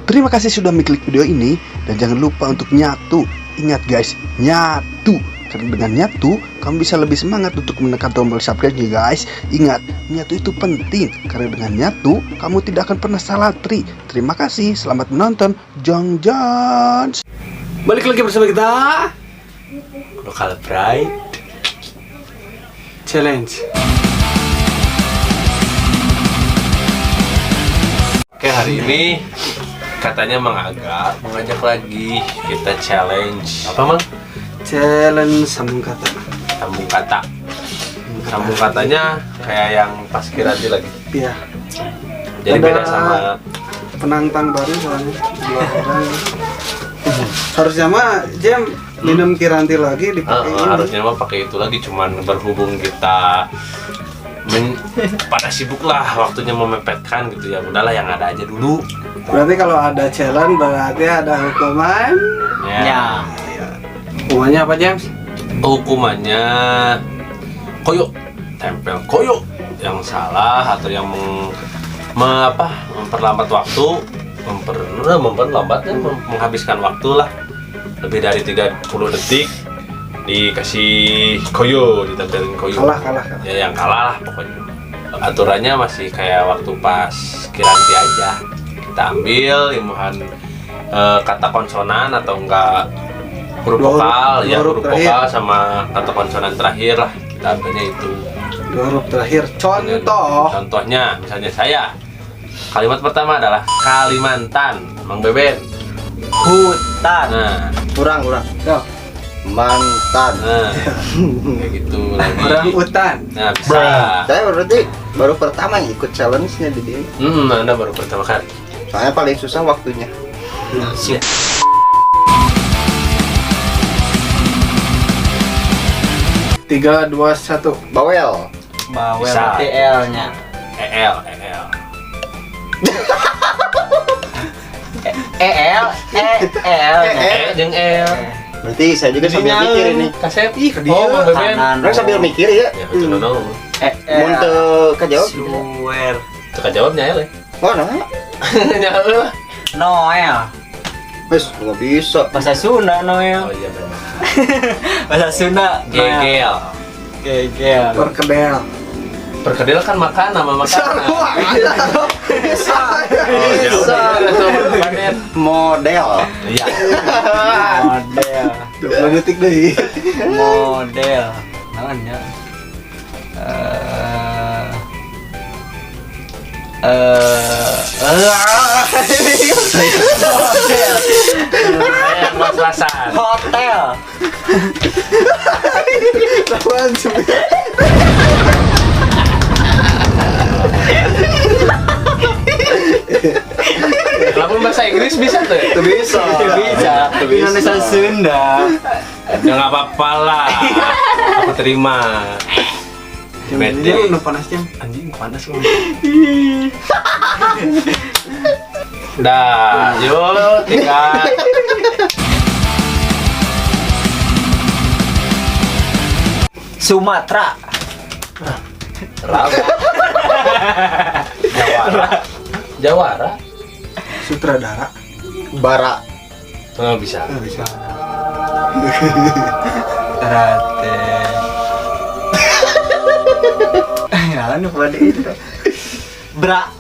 Terima kasih sudah mengklik video ini dan jangan lupa untuk nyatu. Ingat guys, nyatu. Karena dengan nyatu, kamu bisa lebih semangat untuk menekan tombol subscribe-nya guys. Ingat, nyatu itu penting. Karena dengan nyatu, kamu tidak akan pernah salah tri. Terima kasih, selamat menonton. Jong Jones. Balik lagi bersama kita Local Pride Challenge. Oke, hari ini katanya mengajak lagi kita challenge apa Mang? Challenge sambung kata. Sambung kata. Sambung katanya kayak yang pas Kiranti lagi. Iya. Jadi Ada beda sama penantang baru soalnya dua orang. Harusnya mah Jam minum Kiranti lagi dipakai ini. harusnya mah pakai itu lagi, cuman berhubung kita pada sibuk lah, waktunya memepetkan gitu ya. Udahlah yang ada aja dulu. Berarti kalau ada challenge berarti ada hukuman. Ya. Hukumannya apa James? Hukumannya koyo, tempel koyo yang salah atau yang memperlambat waktu, menghabiskan waktu lah lebih dari 30 detik dikasih koyo, ditempelin koyo. Kalah. Ya yang kalah lah pokoknya. Aturannya masih kayak waktu pas Kiranti aja. Kita ambil imbuhan kata konsonan atau enggak huruf vokal, ya huruf vokal sama kata konsonan terakhir lah. Kita ambilnya itu. Dua huruf terakhir. Contohnya misalnya saya. Kalimat pertama adalah Kalimantan, Mang Beben. Hutan. Nah, Kurang. Yo, Mantan. nah kayak gitu lagi. orang hutan. Nah, bisa. Saya berarti baru pertama yang ikut challenge-nya di sini. Anda baru pertama kali. Soalnya paling susah waktunya. Siap. Tiga, dua, satu. Bawel. Bisa. TL-nya. EL. Jeung L. Berarti saya juga sambil mikir ini. Kaset. dia. Oh, Mang Beben. Orang sambil mikir ya. Ya, itu nono. Mun teu kajawab. Teu kajawabnya ya, Le. Oh, nah. Nya heuh. Noel, Wes nggak bisa. bahasa Sunda Noel, Oh iya benar. bahasa Sunda Gegel. Gegel. Perkedel. Perkedel kan makan nama makanan. Oh, Bisa. jauh. Model. Iya. Model, 20 detik deh. model, namanya. Pas-pasan. Hotel, Lawan sebenarnya. Walaupun bahasa Inggris bisa tuh. Bisa. bisa. Indonesia Sunda. Ya nggak apa-apa lah. Aku terima. Ini udah panas Jam. Anjing panas loh. Dah, yuk 3. Sumatera, Jawara. Sutradara. Bara. Oh, bisa. Bisa. Rate. Ya, anu pada itu. Bra.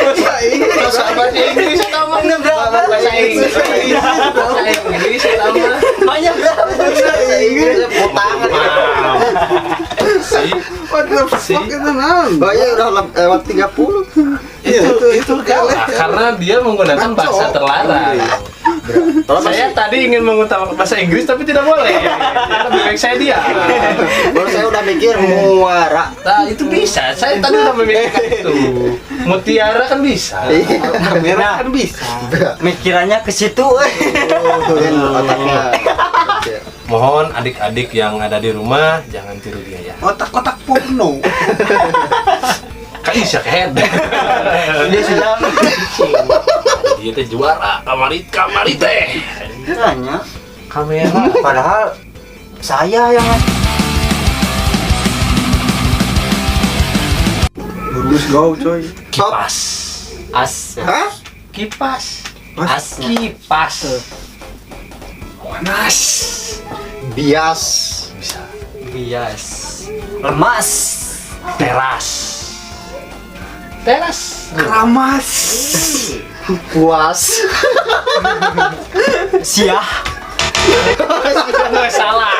Bahasa Inggris sama bahasa Inggris. Sama. Banyak berapa? Tangan. Sih. What the fuck itu nan? Oh iya udah lewat 30. Itu Kalah, karena dia menggunakan bahasa terlarang. Saya tadi ingin mengutamakan bahasa Inggris tapi tidak boleh. Lebih baik saya diam. Baru saya udah mikir muara. Nah, itu bisa. Saya tadi udah memikirkan itu. Mutiara kan bisa. kamera kan bisa. Mikirannya ke situ. Otaknya. Mohon adik-adik yang ada di rumah jangan tiru dia ya. Otak-otak porno. Kaisa kehead. Dia sudah Dia teh juara kamari teh. nanya Kamera. padahal saya yang Terus go coy. Kipas. As. Hah? Kipas. As. Kipas. Panas. Bias. Bisa. Bias. Lemas. Teras. Teras. Keramas. Puas. Siah. Nggak salah.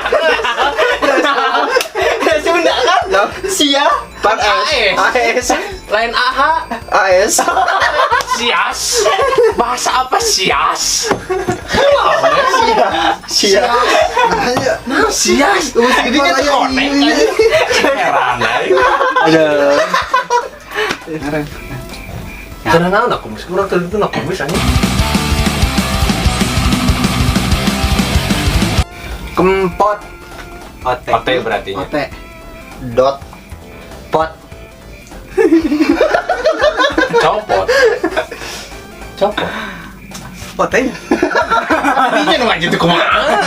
Sunda kan? Siah. Pan AS. Lain AH. AS. Sias. Bahasa apa sias? Siap. Sias. Ini kan konek kan? Heran Ada. Karena naon aku mis kurang tadi itu aku mis aja. Kempot. Otek. Ote berarti. Ote. Dot. Pot. Copot. Copot. Otenya. Ini nu gitu kumaha?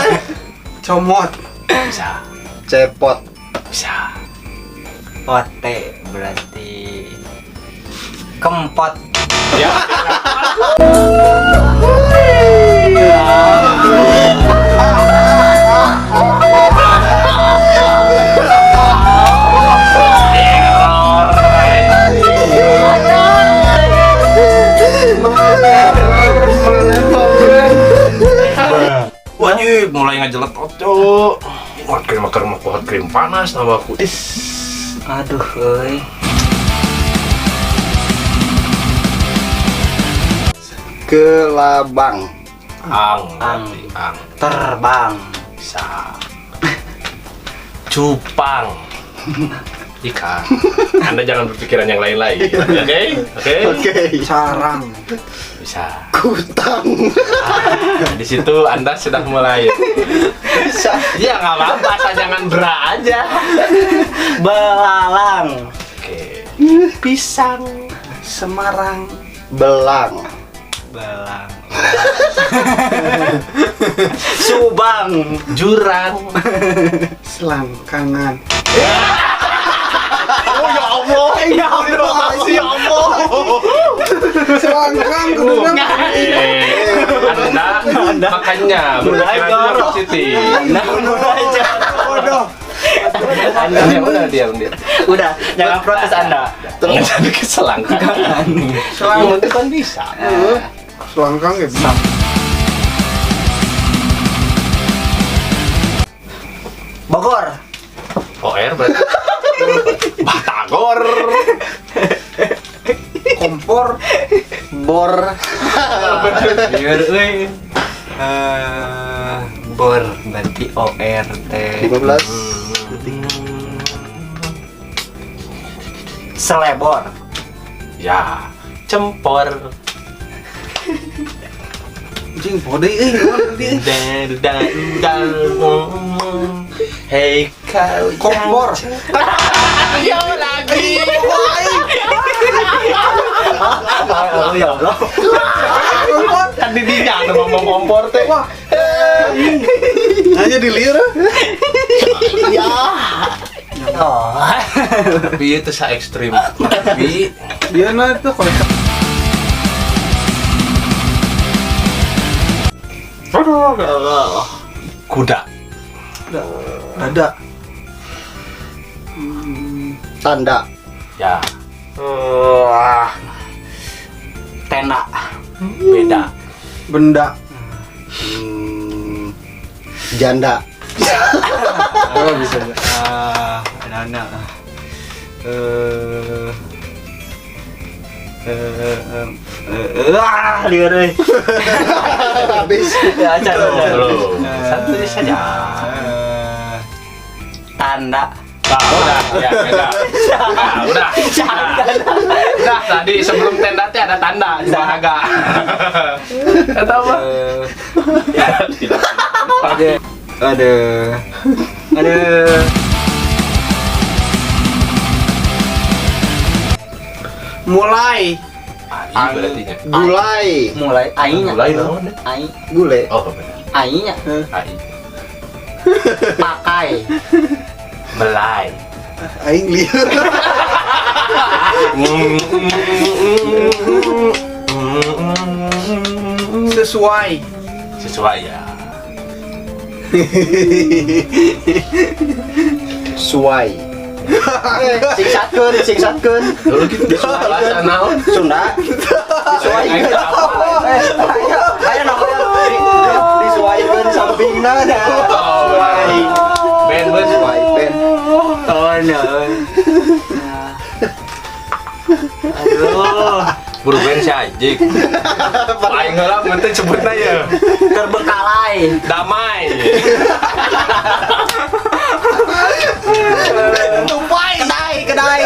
Comot. Bisa. Cepot. Bisa. Ote berarti kempot. Ya. Wajib mulai ngajelet oto. Hot cream hot cream panas nama aku. Aduh, euy. Kelabang. Ang. Ang. Ang. Terbang. Bisa. Cupang. Ikan. Anda jangan berpikiran yang lain-lain. Oke? Oke? Oke. Sarang. Bisa. Kutang. Di situ Anda sudah mulai. Ya nggak apa-apa, asal jangan bra aja. Belalang. Oke. Pisang. Semarang. Belang. Belang. Subang. Jurang. Selangkangan. Oh ya Allah. Ya Allah. Ya Allah. Selangkang Anda makanya mulai berpikiran jorok. positif. Mulai Bodoh. Diam. Udah, jangan protes Anda. Terus jadi keselangkangan. Yang penting kan bisa. Selangkang ya bisa. Bogor. OR berarti Batagor. Kompor. Bor. Biar euy. Bor berarti ORT. 15. Selebor. Ya, cempor. Anjing bode Hei kau Kompor. Ayo lagi. Oh ya Allah. Tadi dia ngomong kompor teh. Wah. Hanya diliur. Oh. Tapi itu sa ekstrim. Tapi Dia nah itu kalau kuda. dada. Tanda. Ya, Tenda. beda. Benda. Janda. Oh bisa ya. Anak-anak. Lihat deh. Habis. Ya, Belum. Santai saja. Tanda. Udah, ya, beda. Udah. Udah, tadi sebelum tenda teh ada tanda di Bahaga. Kata apa? Ya, tidak. Aduh. Mulai. Ai berarti nya. Gulai. Mulai ainya. Mulai naon? Ai. Gule. Oh, benar. Ainya. Ai. Pakai. Belai. Aing lieur. Sesuai. Sesuai ya. Suai. Sing satkeun. Dulu gitu bahasa naon? Sunda. Disuaikeun. Aya namanya disuaikeun sampingna da. Suai. Ben bos. Suai ben. Oh no. Aduh, Buru ben si anjing. Aing heula mun teh sebutna ya. terbekalai. Damai. Tupai kedai.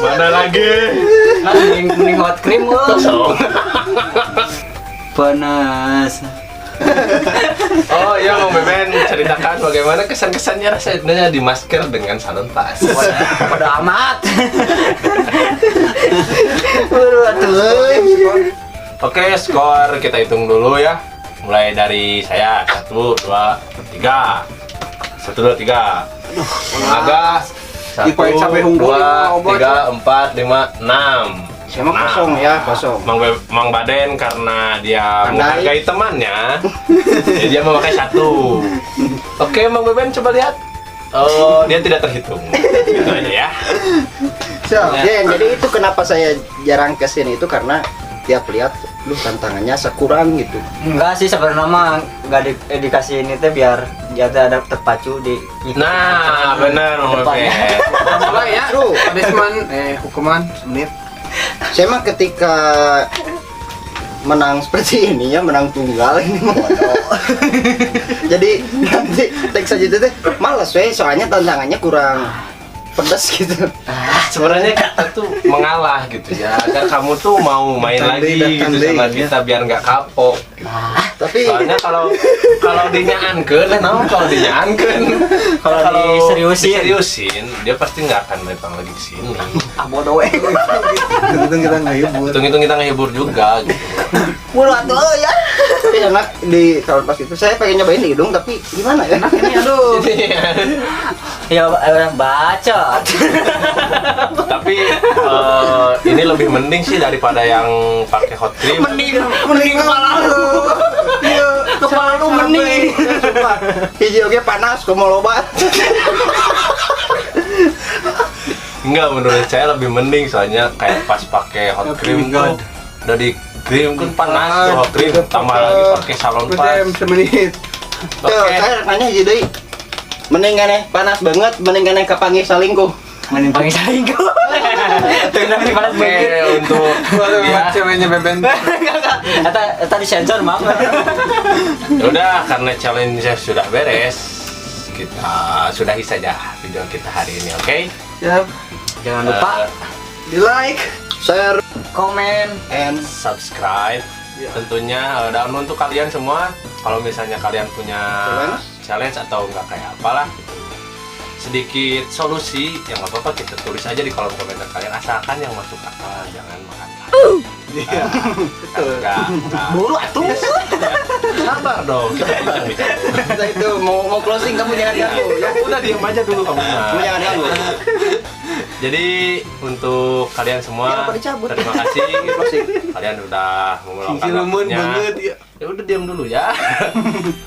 Mana lagi? Nah, mending hot cream loh. Panas. Oh iya Mang Beben, ceritakan bagaimana kesan-kesannya rasanya di masker dengan salon pas. Pada amat. Oke, skor kita hitung dulu ya. Mulai dari saya 1, 2, 3. 1, 2, 3. Aga 1, Dipain sampai unggul, 2, 3, 4, 5, 6. Saya mah kosong ya, kosong. Mang Baden karena dia Pandai. menghargai temannya, jadi dia memakai 1. Oke, Mang Beben coba lihat. Oh, dia tidak terhitung. Gitu aja ya. Siap. Jadi itu kenapa saya jarang kesini itu karena tiap lihat lu tantangannya sekurang gitu. Enggak sih sebenarnya mah enggak dikasih ini teh biar jatuh ada terpacu di Nah, benar Mang Beben. Salah ya. Punishment hukuman semenit. Saya mah ketika menang seperti ini ya, menang tunggal ini mah. Jadi nanti teks saja itu teh malas soalnya tantangannya kurang pedas gitu. Sebenarnya kita tuh mengalah gitu ya, agar kamu tuh mau main Tanding, lagi gitu tanding, sama ya. kita biar nggak kapok. Tapi Soalnya kalau dinyaankeun, kalau dinyaankeun, Kalau diseriusin. dia pasti nggak akan datang lagi ke sini. ah bodoh we. Itu kita nggak hibur. Hitung-hitung kita ngehibur juga gitu. mulu atuh ya. Tapi enak di kalau pas itu saya pengen nyobain di hidung tapi gimana ya? Ini aduh. Ya bacot. Tapi ini lebih mending sih daripada yang pakai hot cream. Mending kepala lu. Iya, kepala lu mending. Hiji oge panas komo loba. Enggak, menurut saya lebih mending soalnya kayak pas pakai hot cream tuh udah di cream kan panas tuh hot cream, tambah lagi pakai salon pas. Semenit. Tuh, saya nanya hiji deui. Mending keneh panas banget, mending keneh kapanggih salingkuh. Mending panggil salingkuh. Tuh nanti panas Oke, banget. untuk ya, Ceweknya Beben. Eta disensor maaf. ya udah karena challenge-nya sudah beres, kita sudahi saja video kita hari ini, oke? Siap. Jangan lupa Di like. Share komen. and Subscribe. Tentunya dan untuk kalian semua, kalau misalnya kalian punya challenge atau enggak kayak apalah, sedikit solusi yang nggak apa-apa kita tulis aja di kolom komentar kalian, asalkan yang masuk akal, jangan mengakal. Iya, betul. Buru atuh. Sabar dong, kita bincang-bincang. kita itu mau closing kamu jangan ganggu ya. Udah diam aja dulu kamu. Kamu jangan ganggu. Jadi untuk kalian semua, Jangan pada cabut. terima kasih. Kalian udah meluangkan waktunya. ya. Ya udah diam dulu ya.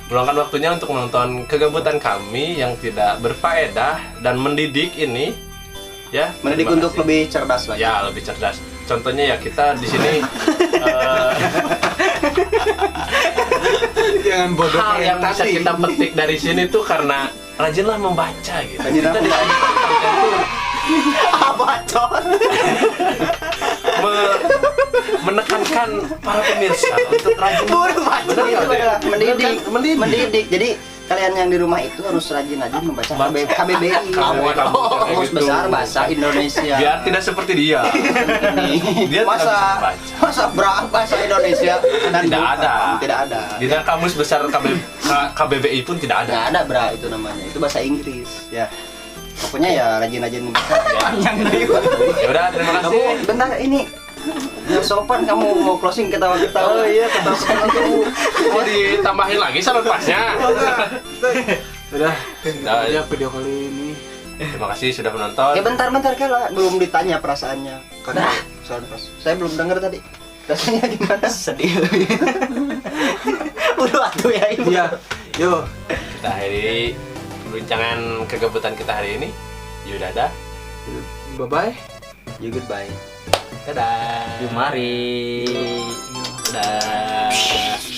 Meluangkan waktunya untuk menonton kegabutan kami yang tidak berfaedah dan mendidik ini. Ya. Mendidik terima untuk kasih. lebih cerdas lagi. Ya, lebih cerdas. Contohnya ya kita di sini Jangan bodoh hal kayak yang bisa tadi. kita petik dari sini tuh karena rajinlah membaca gitu. Rajin Kita apa? di sini konten tuh menekankan para pemirsa untuk rajin Bener nggak, Dek? Mendidik. Jadi kalian yang di rumah itu harus rajin-rajin membaca KBBI. Kamu Kamus gitu. Besar Bahasa Indonesia. Biar tidak seperti dia. Dia tidak bisa baca. masa berapa bahasa Indonesia dan Tidak ada. Tidak ada. Di dalam kamus besar KBBI pun tidak Tidak ada. ada bra itu namanya. Itu bahasa Inggris. Ya. Pokoknya ya rajin-rajin membaca. Panjang dari Ya udah, terima kasih. Kamu bentar ini Ya sopan kamu mau closing ketawa-ketawa. Oh iya, ketawa-ketawa tuh. Mau ditambahin lagi salut pasnya. Udah, Sudah. aja video kali ini. Terima kasih sudah menonton. Ya bentar Kela, belum ditanya perasaannya. Karena soal pas. Saya belum dengar tadi. Rasanya gimana? Sedih. Udah atuh ya ibu. Iya, yuk. Kita akhiri perbincangan kegabutan kita hari ini. Yuk dadah. Bye bye. You goodbye. Dadah. Yuk mari. Dadah.